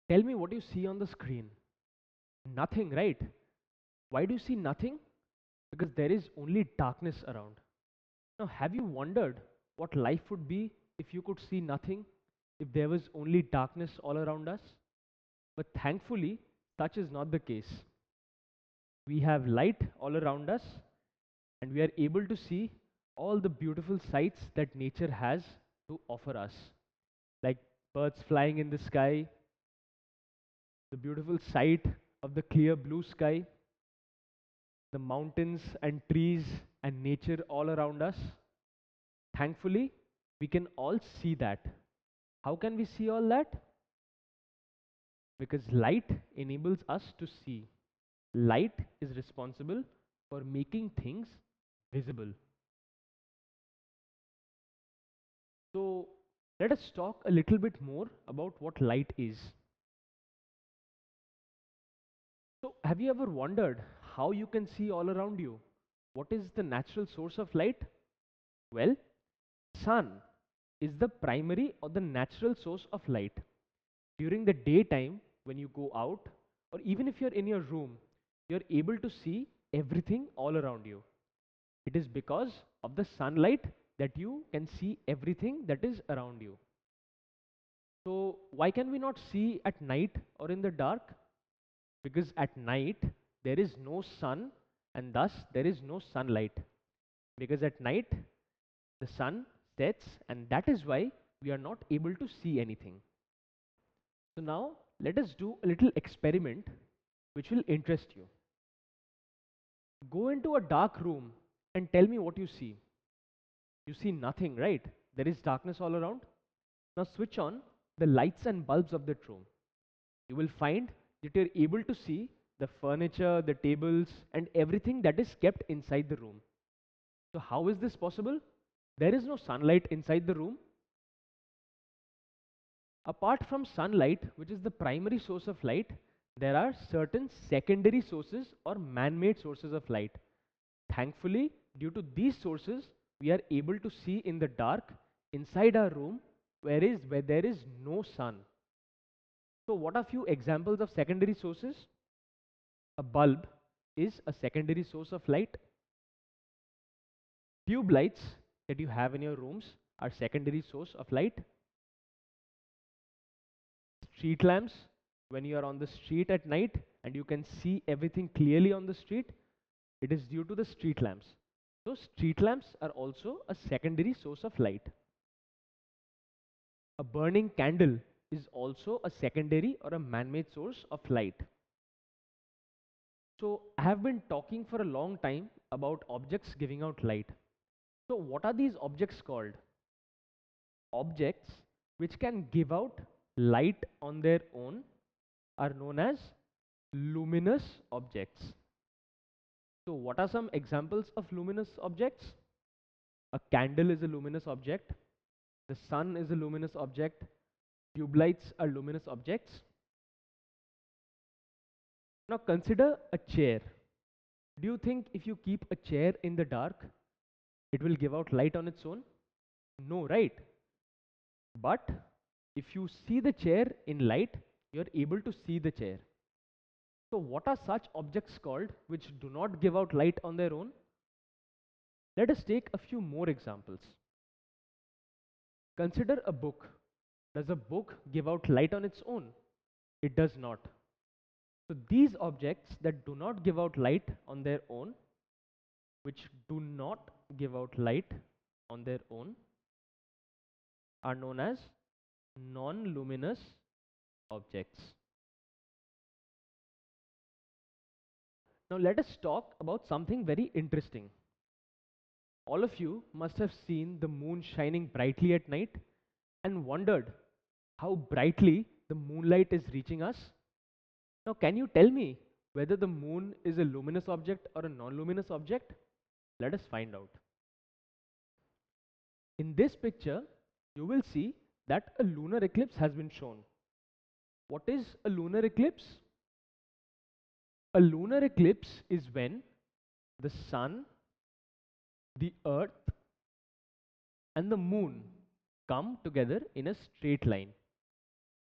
Tell me what you see on the screen. Nothing, right? Why do you see nothing? Because there is only darkness around. Now, have you wondered what life would be if you could see nothing, if there was only darkness all around us? But thankfully, such is not the case. We have light all around us, and we are able to see all the beautiful sights that nature has to offer us, like birds flying in the sky, the beautiful sight of the clear blue sky, the mountains and trees and nature all around us. Thankfully, we can all see that. How can we see all that? Because light enables us to see. Light is responsible for making things visible. So, let us talk a little bit more about what light is. So, have you ever wondered how you can see all around you? What is the natural source of light? Well, sun is the primary or the natural source of light. During the daytime, when you go out, or even if you're in your room, you're able to see everything all around you. It is because of the sunlight that you can see everything that is around you. So, why can we not see at night or in the dark? Because at night there is no sun and thus there is no sunlight. Because at night the sun sets and that is why we are not able to see anything. So now let us do a little experiment which will interest you. Go into a dark room and tell me what you see. You see nothing, right? There is darkness all around. Now switch on the lights and bulbs of that room. You will find that you're able to see the furniture, the tables, and everything that is kept inside the room. So how is this possible? There is no sunlight inside the room. Apart from sunlight, which is the primary source of light, there are certain secondary sources or man-made sources of light. Thankfully, due to these sources, we are able to see in the dark inside our room where there is no sun. So what are few examples of secondary sources? A bulb is a secondary source of light. Tube lights that you have in your rooms are secondary source of light. Street lamps, when you are on the street at night and you can see everything clearly on the street, it is due to the street lamps. So street lamps are also a secondary source of light. A burning candle is also a secondary or a man-made source of light. So I have been talking for a long time about objects giving out light. So what are these objects called? Objects which can give out light on their own are known as luminous objects. So what are some examples of luminous objects? A candle is a luminous object. The sun is a luminous object. Tube lights are luminous objects. Now consider a chair. Do you think if you keep a chair in the dark, it will give out light on its own? No, right? But if you see the chair in light, you are able to see the chair. So what are such objects called which do not give out light on their own? Let us take a few more examples. Consider a book. Does a book give out light on its own? It does not. So these objects that do not give out light on their own, which do not give out light on their own, are known as non-luminous objects. Now let us talk about something very interesting. All of you must have seen the moon shining brightly at night and wondered how brightly the moonlight is reaching us. Now, can you tell me whether the moon is a luminous object or a non-luminous object? Let us find out. In this picture, you will see that a lunar eclipse has been shown. What is a lunar eclipse? A lunar eclipse is when the sun, the earth, and the moon come together in a straight line.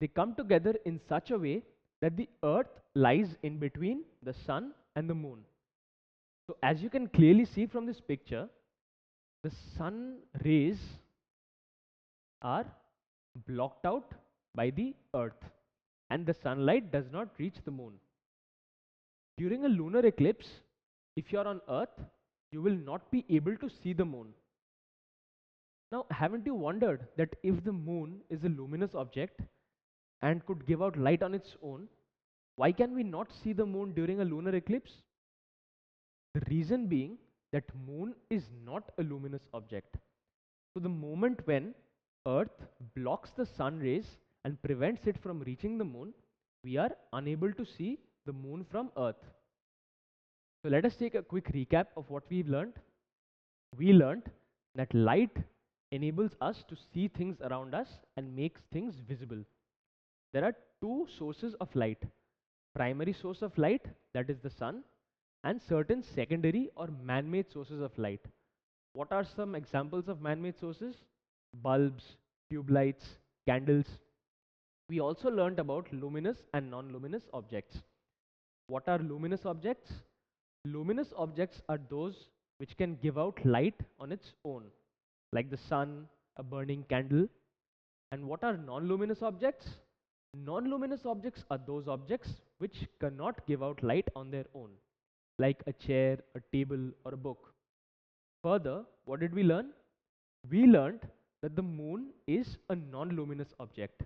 They come together in such a way that the earth lies in between the sun and the moon. So as you can clearly see from this picture, the sun rays are blocked out by the earth and the sunlight does not reach the moon. During a lunar eclipse, if you are on earth, you will not be able to see the moon. Now, haven't you wondered that if the moon is a luminous object and could give out light on its own, why can we not see the moon during a lunar eclipse? The reason being that moon is not a luminous object. So the moment when earth blocks the sun rays and prevents it from reaching the moon, we are unable to see the moon from earth. So let us take a quick recap of what we've learned. We learned that light enables us to see things around us and makes things visible. There are two sources of light: primary source of light, that is the sun, and certain secondary or man-made sources of light. What are some examples of man-made sources? Bulbs, tube lights, candles. We also learnt about luminous and non-luminous objects. What are luminous objects? Luminous objects are those which can give out light on its own, like the sun, a burning candle. And what are non-luminous objects? Non-luminous objects are those objects which cannot give out light on their own, like a chair, a table, or a book. Further, what did we learn? We learned that the moon is a non-luminous object.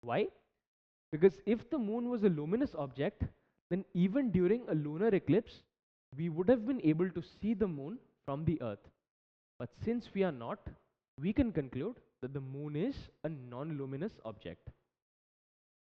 Why? Because if the moon was a luminous object, then even during a lunar eclipse, we would have been able to see the moon from the earth. But since we are not, we can conclude that the moon is a non-luminous object.